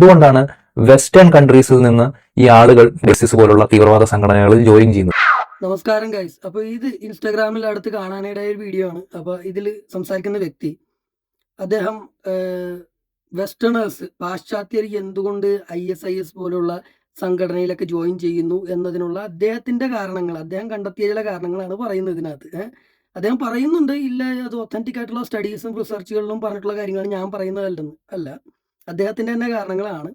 എന്തുകൊണ്ടാണ് വെസ്റ്റേൺ കൺട്രീസിൽ നിന്ന് ഈ ആളുകൾ ISIS പോലുള്ള തീവ്രവാദ സംഘടനകളിൽ ജോയിൻ ചെയ്യുന്നത്? നമസ്കാരം ഗൈസ്. അപ്പോൾ ഇത് ഇൻസ്റ്റാഗ്രാമിൽ അടുത്ത് കാണാനിടയായ ഒരു വീഡിയോ ആണ്. അപ്പോൾ ഇതിൽ സംസാരിക്കുന്ന വ്യക്തി അദ്ദേഹം വെസ്റ്റേണേഴ്സ് പാശ്ചാത്യർ എന്തുകൊണ്ട് ISIS പോലുള്ള സംഘടനയിലൊക്കെ ജോയിൻ ചെയ്യുന്നു എന്നതിനുള്ള അദ്ദേഹത്തിന്റെ കാരണങ്ങൾ, അദ്ദേഹം കണ്ടെത്തിയ ചില കാരണങ്ങളാണ് പറയുന്നത് ഇതിനകത്ത്. അദ്ദേഹം പറയുന്നുണ്ട്, ഇല്ല അത് ഒത്തന്റിക് ആയിട്ടുള്ള സ്റ്റഡീസും റിസർച്ചുകളിലും പറഞ്ഞിട്ടുള്ള കാര്യങ്ങളാണ്, ഞാൻ പറയുന്നതല്ലെന്ന് അല്ല, അദ്ദേഹത്തിന്റെ തന്നെ കാരണങ്ങളാണ്.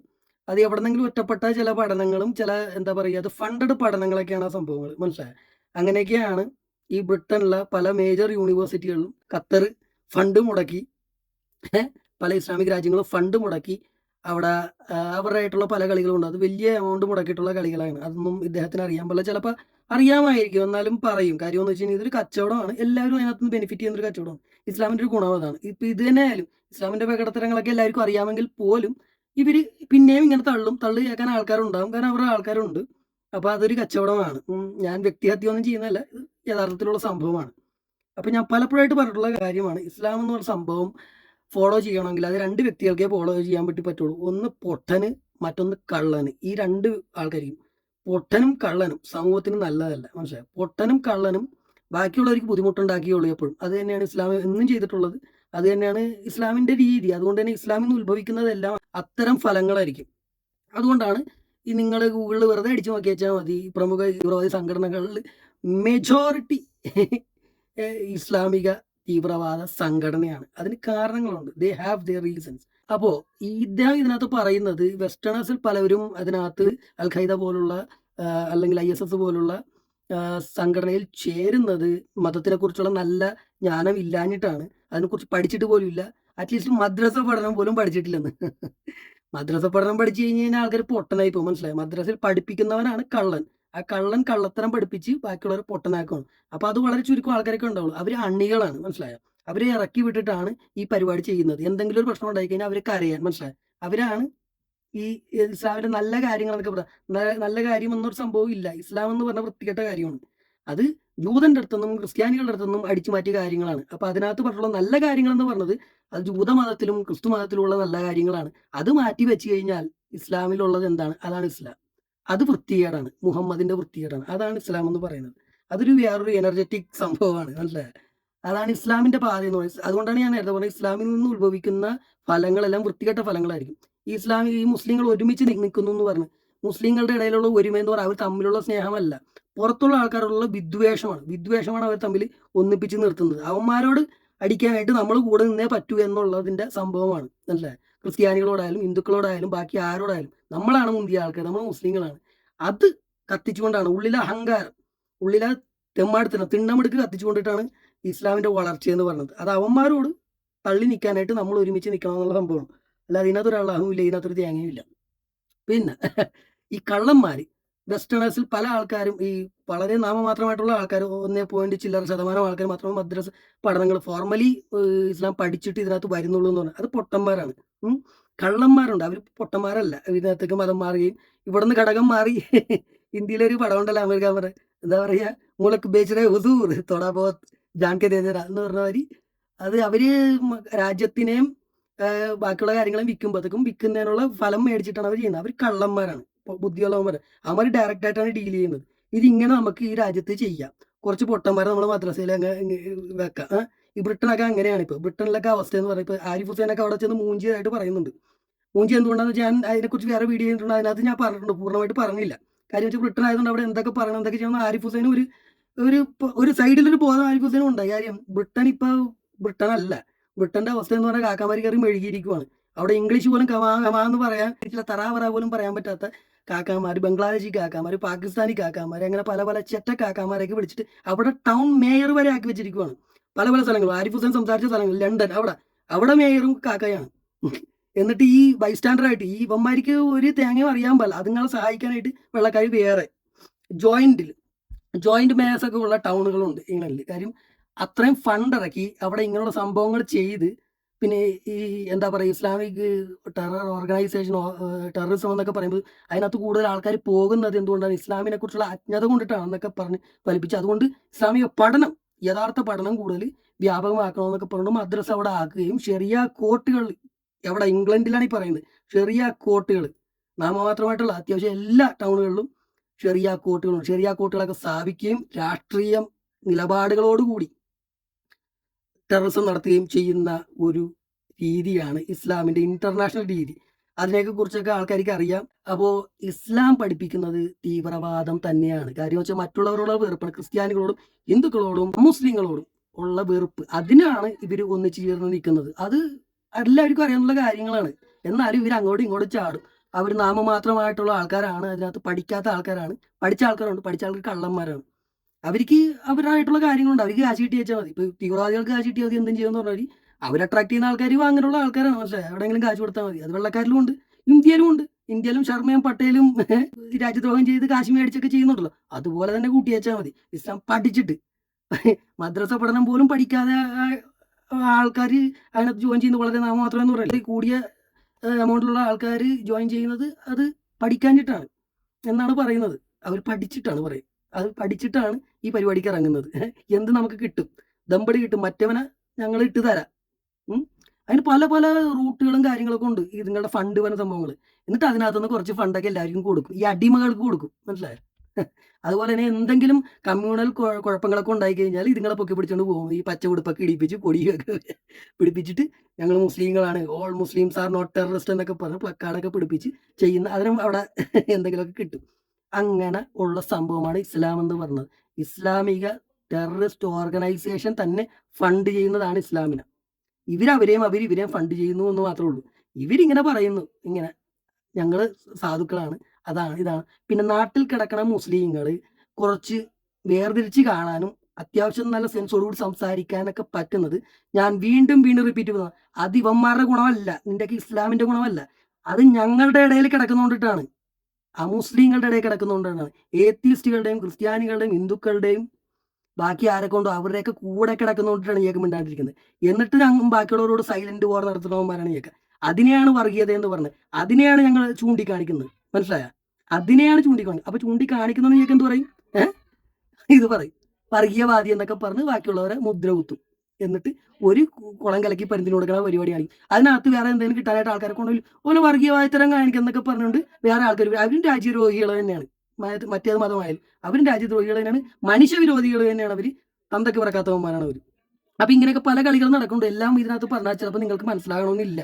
അത് എവിടെന്നെങ്കിലും ഒറ്റപ്പെട്ട ചില പഠനങ്ങളും ചില എന്താ പറയുക, അത് ഫണ്ടഡ് പഠനങ്ങളൊക്കെയാണ് ആ സംഭവങ്ങൾ, മനസ്സിലായത്. അങ്ങനെയൊക്കെയാണ് ഈ ബ്രിട്ടനിലെ പല മേജർ യൂണിവേഴ്സിറ്റികളിലും ഖത്തർ ഫണ്ട് മുടക്കി, പല ഇസ്ലാമിക് രാജ്യങ്ങളും ഫണ്ട് മുടക്കി അവിടെ അവരുടെയായിട്ടുള്ള പല കളികളുണ്ട്. അത് വലിയ എമൗണ്ട് മുടക്കിയിട്ടുള്ള കളികളാണ്. അതൊന്നും ഇദ്ദേഹത്തിന് അറിയാൻ പാടില്ല, ചിലപ്പോൾ അറിയാമായിരിക്കും, എന്നാലും പറയും. കാര്യം എന്ന് വെച്ച് കഴിഞ്ഞാൽ ഇതൊരു കച്ചവടമാണ്, എല്ലാവരും അതിനകത്ത് നിന്ന് ബെനിഫിറ്റ് ചെയ്യുന്ന ഒരു കച്ചവടമാണ്. ഇസ്ലാമിൻ്റെ ഒരു ഗുണം അതാണ്. ഇപ്പം ഇത് തന്നെ ആയാലും ഇസ്ലാമിൻ്റെ പ്രകടനങ്ങളൊക്കെ എല്ലാവർക്കും അറിയാമെങ്കിൽ പോലും ഇവർ പിന്നെയും ഇങ്ങനെ തള്ളി കേൾക്കാൻ ആൾക്കാരുണ്ടാകും, കാരണം അവരുടെ ആൾക്കാരുണ്ട്. അപ്പോൾ അതൊരു കച്ചവടമാണ്. ഞാൻ വ്യക്തിഹത്യമൊന്നും ചെയ്യുന്നതല്ല, ഇത് യഥാർത്ഥത്തിലുള്ള സംഭവമാണ്. അപ്പോൾ ഞാൻ പലപ്പോഴായിട്ട് പറഞ്ഞിട്ടുള്ള കാര്യമാണ്, ഇസ്ലാം എന്ന് പറഞ്ഞ സംഭവം ഫോളോ ചെയ്യണമെങ്കിൽ അത് രണ്ട് വ്യക്തികൾക്കേ ഫോളോ ചെയ്യാൻ പറ്റുള്ളൂ. ഒന്ന് പൊട്ടന്, മറ്റൊന്ന് കള്ളന്. ഈ രണ്ട് ആൾക്കാർക്കും, പൊട്ടനും കള്ളനും സമൂഹത്തിന് നല്ലതല്ല, മനസ്സിലായി. പൊട്ടനും കള്ളനും ബാക്കിയുള്ളവർക്ക് ബുദ്ധിമുട്ടുണ്ടാക്കിയുള്ളൂ എപ്പോഴും. അത് തന്നെയാണ് ഇസ്ലാം എന്നും ചെയ്തിട്ടുള്ളത്, അത് തന്നെയാണ് ഇസ്ലാമിൻ്റെ രീതി. അതുകൊണ്ട് തന്നെ ഇസ്ലാമിൽ നിന്ന് ഉത്ഭവിക്കുന്നതെല്ലാം അത്തരം ഫലങ്ങളായിരിക്കും. അതുകൊണ്ടാണ് ഈ നിങ്ങൾ ഗൂഗിളിൽ വെറുതെ അടിച്ചു നോക്കി വെച്ചാൽ മതി, പ്രമുഖ തീവ്രവാദി സംഘടനകളിൽ മെജോറിറ്റി ഇസ്ലാമിക തീവ്രവാദ സംഘടനയാണ്. അതിന് കാരണങ്ങളുണ്ട്, ദേ ഹാവ് ദെയർ റീസൺസ്. അപ്പോൾ ഇദ്ദേഹം ഇതിനകത്ത് പറയുന്നത് വെസ്റ്റേണേഴ്സിൽ പലവരും അതിനകത്ത് അൽ ഖൈദ പോലുള്ള അല്ലെങ്കിൽ ISIS പോലുള്ള സംഘടനയിൽ ചേരുന്നത് മതത്തിനെ കുറിച്ചുള്ള നല്ല ജ്ഞാനം ഇല്ലാഞ്ഞിട്ടാണ്, അതിനെക്കുറിച്ച് പഠിച്ചിട്ട് പോലും ഇല്ല. അറ്റ്ലീസ്റ്റ് മദ്രസ പഠനം പോലും പഠിച്ചിട്ടില്ലെന്ന്. മദ്രസ പഠനം പഠിച്ചു കഴിഞ്ഞ് കഴിഞ്ഞാൽ ആൾക്കാർ പൊട്ടനായി പോകും, മനസ്സിലായി. മദ്രസയിൽ പഠിപ്പിക്കുന്നവനാണ് കള്ളൻ. ആ കള്ളൻ കള്ളത്തരം പഠിപ്പിച്ച് ബാക്കിയുള്ളവർ പൊട്ടനാക്കണം. അപ്പോൾ അത് വളരെ ചുരുക്കം ആൾക്കാരൊക്കെ ഉണ്ടാവുള്ളൂ. അവർ അണികളാണ്, മനസ്സിലായോ. അവരെ ഇറക്കി വിട്ടിട്ടാണ് ഈ പരിപാടി ചെയ്യുന്നത്. എന്തെങ്കിലും ഒരു പ്രശ്നം ഉണ്ടായി കഴിഞ്ഞാൽ അവർക്ക് അറിയാൻ, മനസ്സിലായോ. അവരാണ് ഈ ഇസ്ലാമിന്റെ നല്ല കാര്യങ്ങൾ എന്നൊക്കെ പറയാം. നല്ല കാര്യം എന്നൊരു സംഭവം ഇല്ല. ഇസ്ലാം എന്ന് പറഞ്ഞ വൃത്തികെട്ട കാര്യമാണ്. അത് ജൂതന്റെ അടുത്തൊന്നും ക്രിസ്ത്യാനികളുടെ അടുത്തൊന്നും അടിച്ചു മാറ്റിയ കാര്യങ്ങളാണ്. അപ്പൊ അതിനകത്ത് പറഞ്ഞുള്ള നല്ല കാര്യങ്ങൾ എന്ന് പറഞ്ഞത് അത് ജൂതമതത്തിലും ക്രിസ്തു മതത്തിലുള്ള നല്ല കാര്യങ്ങളാണ്. അത് മാറ്റി വെച്ച് കഴിഞ്ഞാൽ ഇസ്ലാമിലുള്ളത് എന്താണ്? അതാണ് ഇസ്ലാം. അത് വൃത്തികേടാണ്, മുഹമ്മദിന്റെ വൃത്തികേടാണ്. അതാണ് ഇസ്ലാം എന്ന് പറയുന്നത്. അതൊരു വേറൊരു എനർജറ്റിക് സംഭവമാണ്, മനസ്സിലായത്. അതാണ് ഇസ്ലാമിന്റെ പാത എന്ന് പറയുന്നത്. അതുകൊണ്ടാണ് ഞാൻ നേരത്തെ പറഞ്ഞത്, ഇസ്ലാമിൽ നിന്ന് ഉത്ഭവിക്കുന്ന ഫലങ്ങളെല്ലാം വൃത്തികെട്ട ഫലങ്ങളായിരിക്കും. ഈ മുസ്ലിങ്ങൾ ഒരുമിച്ച് നിൽക്കുന്നു എന്ന് പറഞ്ഞ്, മുസ്ലിങ്ങളുടെ ഇടയിലുള്ള ഒരുമ എന്ന് പറഞ്ഞാൽ അവർ തമ്മിലുള്ള സ്നേഹമല്ല, പുറത്തുള്ള ആൾക്കാരോടുള്ള വിദ്വേഷമാണ് അവർ തമ്മിൽ ഒന്നിപ്പിച്ച് നിർത്തുന്നത്. അവന്മാരോട് അടിക്കാനായിട്ട് നമ്മൾ കൂടെ നിന്നേ പറ്റൂ എന്നുള്ളതിന്റെ സംഭവമാണ്, അല്ലേ. ക്രിസ്ത്യാനികളോടായാലും ഹിന്ദുക്കളോടായാലും ബാക്കി ആരോടായാലും നമ്മളാണ് മുന്തിയ ആൾക്കാർ, നമ്മൾ മുസ്ലിങ്ങളാണ്. അത് കത്തിച്ചുകൊണ്ടാണ് ഉള്ളിലെ അഹങ്കാരം, ഉള്ളിലെ തിണ്ണമെടുക്ക് കത്തിച്ചുകൊണ്ടിട്ടാണ് ഇസ്ലാമിന്റെ വളർച്ച എന്ന് പറയുന്നത്. അത് അവന്മാരോട് തള്ളി നിൽക്കാനായിട്ട് നമ്മൾ ഒരുമിച്ച് നിൽക്കണം എന്നുള്ള സംഭവമാണ്. അല്ല അതിനകത്തൊരു അള്ളാഹും ഇല്ല, ഇതിനകത്തൊരു തേങ്ങയും ഇല്ല. പിന്നെ ഈ കള്ളന്മാർ വെസ്റ്റേണേഴ്സിൽ പല ആൾക്കാരും, ഈ വളരെ നാമമാത്രമായിട്ടുള്ള ആൾക്കാർ, 1.ചില്ലറ% ആൾക്കാർ മാത്രമേ മദ്രസ പഠനങ്ങൾ ഫോർമലി ഇസ്ലാം പഠിച്ചിട്ട് ഇതിനകത്ത് വരുന്നുള്ളൂ എന്ന് പറഞ്ഞാൽ അത് പൊട്ടന്മാരാണ്. കള്ളന്മാരുണ്ട്, അവർ പൊട്ടന്മാരല്ല. ഇതിനകത്തേക്ക് മതം മാറുകയും ഇവിടുന്ന് ഘടകം മാറി ഹിന്ദിയിലൊരു പടം ഉണ്ടല്ലോ, അമേരിക്ക എന്താ പറയുക, മുലക്ക് ബേച്ചറെ ഹുസൂർ തോടാ ബോത്ത് ജാൻകെ ദേദരാ എന്ന് പറഞ്ഞ മാതിരി, അത് അവര് രാജ്യത്തിനെയും ബാക്കിയുള്ള കാര്യങ്ങളും വിൽക്കുന്നതിനുള്ള ഫലം മേടിച്ചിട്ടാണ് അവർ ചെയ്യുന്നത്. അവർ കള്ളന്മാരാണ്, ബുദ്ധിയുള്ളവന്മാർ. അവന്മാർ ഡയറക്റ്റ് ആയിട്ടാണ് ഡീൽ ചെയ്യുന്നത്. ഇതിങ്ങനെ നമുക്ക് ഈ രാജ്യത്ത് ചെയ്യാം, കുറച്ച് പൊട്ടന്മാരെ നമ്മൾ മദ്രസയിൽ വെക്കാം. ഈ ബ്രിട്ടനൊക്കെ അങ്ങനെയാണ്. ഇപ്പോൾ ബ്രിട്ടനിലൊക്കെ അവസ്ഥ എന്ന് പറയുന്നത്, ഇപ്പോൾ ആരിഫ് ഹുസൈനൊക്കെ അവിടെ ചെന്ന് മൂഞ്ചിയായിട്ട് പറയുന്നുണ്ട്. മൂഞ്ചി എന്തുകൊണ്ടാണെന്ന് വെച്ചാൽ ഞാൻ അതിനെക്കുറിച്ച് വേറെ വീഡിയോ ചെയ്തിട്ടുണ്ട്, അതിനകത്ത് ഞാൻ പറഞ്ഞിട്ടുണ്ട്, പൂർണ്ണമായിട്ട് പറഞ്ഞില്ല. കാര്യം വെച്ചാൽ ബ്രിട്ടൻ ആയതുകൊണ്ട് അവിടെ എന്തൊക്കെ പറയണം, എന്തൊക്കെ ചെയ്യണം. ആരിഫ് ഹുസൈൻ ഒരു സൈഡിലൊരു ബോധം ആരിഫ് ഹുസൈനും ഉണ്ടായി. കാര്യം ബ്രിട്ടൻ അല്ല. ബ്രിട്ടന്റെ അവസ്ഥ എന്ന് പറഞ്ഞാൽ കാക്കാമാരി കയറി മെഴുകിയിരിക്കുവാണ്. അവിടെ ഇംഗ്ലീഷ് പോലും കമാ എന്ന് പറയാൻ, തറാവറ പോലും പറയാൻ പറ്റാത്ത കാക്കാമാർ, ബംഗ്ലാദേശി കാക്കാമാർ, പാകിസ്ഥാനി കാക്കാമാർ, അങ്ങനെ പല പല ചെറ്റ കാക്കാമാരെയൊക്കെ വിളിച്ചിട്ട് അവിടെ ടൗൺ മേയർ വരെ ആക്കി വെച്ചിരിക്കുവാണ്. പല പല സ്ഥലങ്ങളും ആരിഫ് ഹുസൈൻ സംസാരിച്ച സ്ഥലങ്ങൾ, ലണ്ടൻ, അവിടെ മേയറും കാക്കയാണ്. എന്നിട്ട് ഈ ബൈസ്റ്റാൻഡറായിട്ട് ഈ ഇവന്മാർക്ക് ഒരു തേങ്ങയും അറിയാൻ പാടില്ല. അതുങ്ങളെ സഹായിക്കാനായിട്ട് വെള്ളക്കാർ വേറെ ജോയിന്റ് മേയേഴ്സ് ഒക്കെ ഉള്ള ടൗണുകളുണ്ട് ഇംഗ്ലണ്ടിൽ. കാര്യം അത്രയും ഫണ്ട് ഇറക്കി അവിടെ ഇങ്ങനെയുള്ള സംഭവങ്ങൾ ചെയ്ത്, പിന്നെ ഈ എന്താ പറയുക, ഇസ്ലാമിക് ടെറർ ഓർഗനൈസേഷൻ, ടെററിസം എന്നൊക്കെ പറയുമ്പോൾ അതിനകത്ത് കൂടുതൽ ആൾക്കാർ പോകുന്നത് എന്തുകൊണ്ടാണ്? ഇസ്ലാമിനെ കുറിച്ചുള്ള അജ്ഞത കൊണ്ടിട്ടാണെന്നൊക്കെ പറഞ്ഞ് ഫലിപ്പിച്ച്, അതുകൊണ്ട് ഇസ്ലാമിക പഠനം, യഥാർത്ഥ പഠനം കൂടുതൽ വ്യാപകമാക്കണമെന്നൊക്കെ പറഞ്ഞു മദ്രസ അവിടെ ആക്കുകയും ശരിയ കോർട്ടുകൾ എവിടെ ഇംഗ്ലണ്ടിലാണ് ഈ പറയുന്നത്. ഷെറിയ കോർട്ടുകൾ നാമമാത്രമായിട്ടുള്ള അത്യാവശ്യം എല്ലാ ടൗണുകളിലും ഷെറിയ കോർട്ടുകളുണ്ട്. ഷെറിയ കോർട്ടുകളൊക്കെ സ്ഥാപിക്കുകയും രാഷ്ട്രീയ നിലപാടുകളോടുകൂടി ടെററിസം നടത്തുകയും ചെയ്യുന്ന ഒരു രീതിയാണ് ഇസ്ലാമിന്റെ ഇന്റർനാഷണൽ രീതി. അതിനെയൊക്കെ കുറിച്ചൊക്കെ ആൾക്കാർക്ക് അറിയാം. അപ്പോൾ ഇസ്ലാം പഠിപ്പിക്കുന്നത് തീവ്രവാദം തന്നെയാണ്. കാര്യം വെച്ചാൽ മറ്റുള്ളവരോടുള്ള വെറുപ്പാണ്. ക്രിസ്ത്യാനികളോടും ഹിന്ദുക്കളോടും മുസ്ലിങ്ങളോടും ഉള്ള വെറുപ്പ്, അതിനാണ് ഇവർ ഒന്നിച്ചു ചേർന്ന് നിൽക്കുന്നത്. അത് എല്ലാവർക്കും അറിയാവുന്ന കാര്യങ്ങളാണ്. എന്നാലും ഇവർ അങ്ങോട്ടും ഇങ്ങോട്ടും ചാടും. അവർ നാമമാത്രമായിട്ടുള്ള ആൾക്കാരാണ്, അതിനകത്ത് പഠിക്കാത്ത ആൾക്കാരാണ്. പഠിച്ച ആൾക്കാരുണ്ട്, പഠിച്ച ആൾക്കാർ കള്ളന്മാരാണ്. അവർക്ക് അവരായിട്ടുള്ള കാര്യങ്ങളുണ്ട്. അവർക്ക് കാശ് കിട്ടി വെച്ചാൽ മതി. ഇപ്പോൾ തീവ്രവാദികൾക്ക് കാശ് കിട്ടിയാൽ മതി, എന്തും ചെയ്യുമെന്ന് പറഞ്ഞാൽ അവർ അട്രാക്ട് ചെയ്യുന്ന ആൾക്കാർ അങ്ങനെയുള്ള ആൾക്കാരാണ്. പക്ഷേ എവിടെയെങ്കിലും കാശ് കൊടുത്താൽ മതി. അത് വെള്ളക്കാരിലും ഉണ്ട്, ഇന്ത്യയിലും ഉണ്ട്. ഇന്ത്യയിലും ശർമ്മയും പട്ടേലും രാജ്യദ്രോഹം ചെയ്ത് കാശ് മേടിച്ചൊക്കെ ചെയ്യുന്നുണ്ടല്ലോ. അതുപോലെ തന്നെ കൂട്ടി വെച്ചാൽ മതി. ഇസ്ലാം പഠിച്ചിട്ട് മദ്രസ പഠനം പോലും പഠിക്കാതെ ആൾക്കാർ അതിനകത്ത് ജോയിൻ ചെയ്യുന്നത് വളരെ നാമമാത്രമെന്ന് പറയുന്നത്. കൂടിയ എമൗണ്ടിലുള്ള ആൾക്കാർ ജോയിൻ ചെയ്യുന്നത് അത് പഠിക്കാഞ്ഞിട്ടാണ് എന്നാണ് പറയുന്നത്. അവർ പഠിച്ചിട്ടാണ് പറയുന്നത്. അത് പഠിച്ചിട്ടാണ് ഈ പരിപാടിക്ക് ഇറങ്ങുന്നത്. എന്ത് നമുക്ക് കിട്ടും, ദമ്പടി കിട്ടും, മറ്റവനെ ഞങ്ങൾ ഇട്ട് തരാം. അതിന് പല പല റൂട്ടുകളും കാര്യങ്ങളൊക്കെ ഉണ്ട്. ഈ നിങ്ങളുടെ ഫണ്ട് വരുന്ന സംഭവങ്ങൾ. എന്നിട്ട് അതിനകത്തുനിന്ന് കുറച്ച് ഫണ്ടൊക്കെ എല്ലാവർക്കും കൊടുക്കും. ഈ അടിമകൾക്ക് കൊടുക്കും, മനസ്സിലായോ? അതുപോലെ തന്നെ എന്തെങ്കിലും കമ്മ്യൂണൽ കുഴപ്പങ്ങളൊക്കെ ഉണ്ടായി കഴിഞ്ഞാൽ ഇതുങ്ങളെ പൊക്കി പിടിച്ചുകൊണ്ട് പോകും. ഈ പച്ച ഉടുപ്പൊക്കെ ഇടിപ്പിച്ച് കൊടിയൊക്കെ പിടിപ്പിച്ചിട്ട് ഞങ്ങൾ മുസ്ലിങ്ങളാണ്, all Muslims are not terrorist എന്നൊക്കെ പറഞ്ഞ് പ്ലക്കാർഡൊക്കെ പിടിപ്പിച്ച് ചെയ്യുന്ന, അതിനും അവിടെ എന്തെങ്കിലുമൊക്കെ കിട്ടും. അങ്ങനെ ഉള്ള സംഭവമാണ് ഇസ്ലാം എന്ന് പറഞ്ഞത്. ഇസ്ലാമിക ടെററിസ്റ്റ് ഓർഗനൈസേഷൻ തന്നെ ഫണ്ട് ചെയ്യുന്നതാണ് ഇസ്ലാമിനെ. ഇവരവരെയും ഇവരെയും ഫണ്ട് ചെയ്യുന്നു എന്ന് മാത്രമേ ഉള്ളൂ. ഇവരിങ്ങനെ പറയുന്നു, ഇങ്ങനെ ഞങ്ങൾ സാധുക്കളാണ്, അതാണ് ഇതാണ്. പിന്നെ നാട്ടിൽ കിടക്കണ മുസ്ലിങ്ങൾ കുറച്ച് വേർതിരിച്ച് കാണാനും അത്യാവശ്യം നല്ല സെൻസോടുകൂടി സംസാരിക്കാനൊക്കെ പറ്റുന്നത്, ഞാൻ വീണ്ടും റിപ്പീറ്റ് ചെയ്യുന്നത്, അത് ഇവന്മാരുടെ ഗുണമല്ല, നിന്റെ ഇസ്ലാമിന്റെ ഗുണമല്ല, അത് ഞങ്ങളുടെ ഇടയിൽ കിടക്കുന്നതുകൊണ്ടിട്ടാണ്, അമുസ്ലിങ്ങളുടെ ഇടയിൽ കിടക്കുന്നതുകൊണ്ടാണ്. ഏത്തിസ്റ്റുകളുടെയും ക്രിസ്ത്യാനികളുടെയും ഹിന്ദുക്കളുടെയും ബാക്കി ആരെ കൊണ്ടോ അവരുടെയൊക്കെ കൂടെ കിടക്കുന്നതുകൊണ്ടിട്ടാണ് ഇയൊക്കെ മിണ്ടാണ്ടിരിക്കുന്നത്. എന്നിട്ട് ഞങ്ങൾ ബാക്കിയുള്ളവരോട് സൈലന്റ് വാർ നടത്തണമെന്നാണ് ഇയൊക്കെ. അതിനെയാണ് വർഗീയത എന്ന് പറഞ്ഞത്. അതിനെയാണ് ഞങ്ങൾ ചൂണ്ടിക്കാണിക്കുന്നത്, മനസ്സിലായ? അതിനെയാണ് ചൂണ്ടിക്കാണിക്കുന്നത്. അപ്പൊ ചൂണ്ടിക്കാണിക്കുന്നത് ഇയൊക്കെ എന്ത് പറയും? ഇത് പറയും വർഗീയവാദി എന്നൊക്കെ പറഞ്ഞ് ബാക്കിയുള്ളവരെ മുദ്ര കുത്തും. എന്നിട്ട് ഒരു കുളം കലക്കി പരിന്തിന് കൊടുക്കുന്ന പരിപാടിയാണ്. അതിനകത്ത് വേറെ എന്തെങ്കിലും കിട്ടാനായിട്ട് ആൾക്കാരെ കൊണ്ടുപോയി ഓരോ വർഗീയവാദിത്തരം കാണിക്കുന്നൊക്കെ പറഞ്ഞുകൊണ്ട് വേറെ ആൾക്കാർ, അവരും രാജ്യദ്രോഹികൾ തന്നെയാണ്. മറ്റേത് മതമായാലും അവരും രാജ്യദ്രോഹികൾ തന്നെയാണ്, മനുഷ്യവിരോധികൾ തന്നെയാണ് അവർ, തന്തൊക്കെ പറക്കാത്തവന്മാരാണ് അവർ. അപ്പൊ ഇങ്ങനെയൊക്കെ പല കളികൾ നടക്കുന്നുണ്ട്. എല്ലാം ഇതിനകത്ത് പറഞ്ഞാൽ ചിലപ്പോൾ നിങ്ങൾക്ക് മനസ്സിലാകണമെന്നില്ല.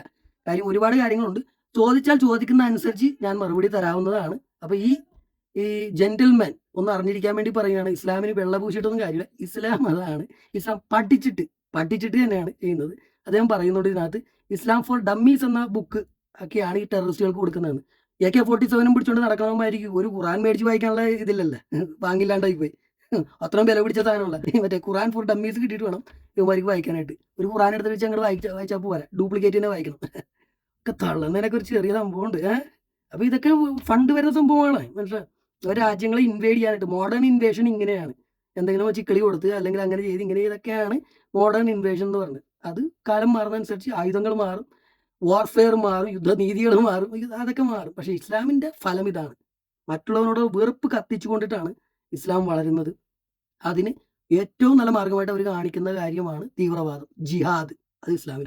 കാര്യം ഒരുപാട് കാര്യങ്ങളുണ്ട്. ചോദിച്ചാൽ ചോദിക്കുന്ന അനുസരിച്ച് ഞാൻ മറുപടി തരാവുന്നതാണ്. അപ്പൊ ഈ ജെന്റിൽമാൻ ഒന്ന് അറിഞ്ഞിരിക്കാൻ വേണ്ടി പറയുകയാണ്, ഇസ്ലാമിന് വെള്ള പൂശിയിട്ടൊന്നും കാര്യമില്ല. ഇസ്ലാം അതാണ്. ഇസ്ലാം പഠിച്ചിട്ട് തന്നെയാണ് ചെയ്യുന്നത്. അദ്ദേഹം പറയുന്നുണ്ട് ഇതിനകത്ത്, ഇസ്ലാം ഫോർ ഡമ്മീസ് എന്ന ബുക്ക് ഒക്കെയാണ് ഈ ടെററിസ്റ്റുകൾക്ക് കൊടുക്കുന്നതെന്ന്. AK-47 പിടിച്ചുകൊണ്ട് നടക്കണമായിരിക്കും. ഒരു ഖുറാൻ മേടിച്ച് വായിക്കാനുള്ള ഇതില്ലല്ലേ, വാങ്ങില്ലാണ്ടായി പോയി. അത്രയും വില പിടിച്ച സാധനമുള്ള മറ്റേ ഖുറാൻ ഫോർ ഡമ്മീസ് കിട്ടിയിട്ട് വേണം ഇവന്മാർക്ക് വായിക്കാനായിട്ട്. ഒരു ഖുറാൻ എടുത്ത് വെച്ച് അങ്ങോട്ട് വായിച്ചാൽ പോരാ, ഡ്യൂപ്ലിക്കേറ്റ് തന്നെ വായിക്കണം. ഒക്കെ തള്ളുന്നതിനൊക്കെ ഒരു ചെറിയ സംഭവമുണ്ട്. അപ്പൊ ഇതൊക്കെ ഫണ്ട് വരുന്ന സംഭവമാണ്, മനസ്സിലായി? രാജ്യങ്ങളെ ഇൻവേഡ് ചെയ്യാനായിട്ട്. മോഡേൺ ഇൻവേഷൻ ഇങ്ങനെയാണ്. എന്തെങ്കിലും ചിക്കളി കൊടുത്ത് അല്ലെങ്കിൽ അങ്ങനെ ചെയ്ത് ഇങ്ങനെ, ഇതൊക്കെയാണ് മോഡേൺ ഇൻവേഷൻ എന്ന് പറഞ്ഞത്. അത് കാലം മാറുന്നതനുസരിച്ച് ആയുധങ്ങൾ മാറും, വാർഫെയർ മാറും, യുദ്ധനീതികൾ മാറും, അതൊക്കെ മാറും. പക്ഷെ ഇസ്ലാമിന്റെ ഫലം ഇതാണ്. മറ്റുള്ളവരോട് വെറുപ്പ് കത്തിച്ചുകൊണ്ടിട്ടാണ് ഇസ്ലാം വളരുന്നത്. അതിന് ഏറ്റവും നല്ല മാർഗമായിട്ട് അവർ കാണിക്കുന്ന കാര്യമാണ് തീവ്രവാദം, ജിഹാദ്. അത് ഇസ്ലാമിൽ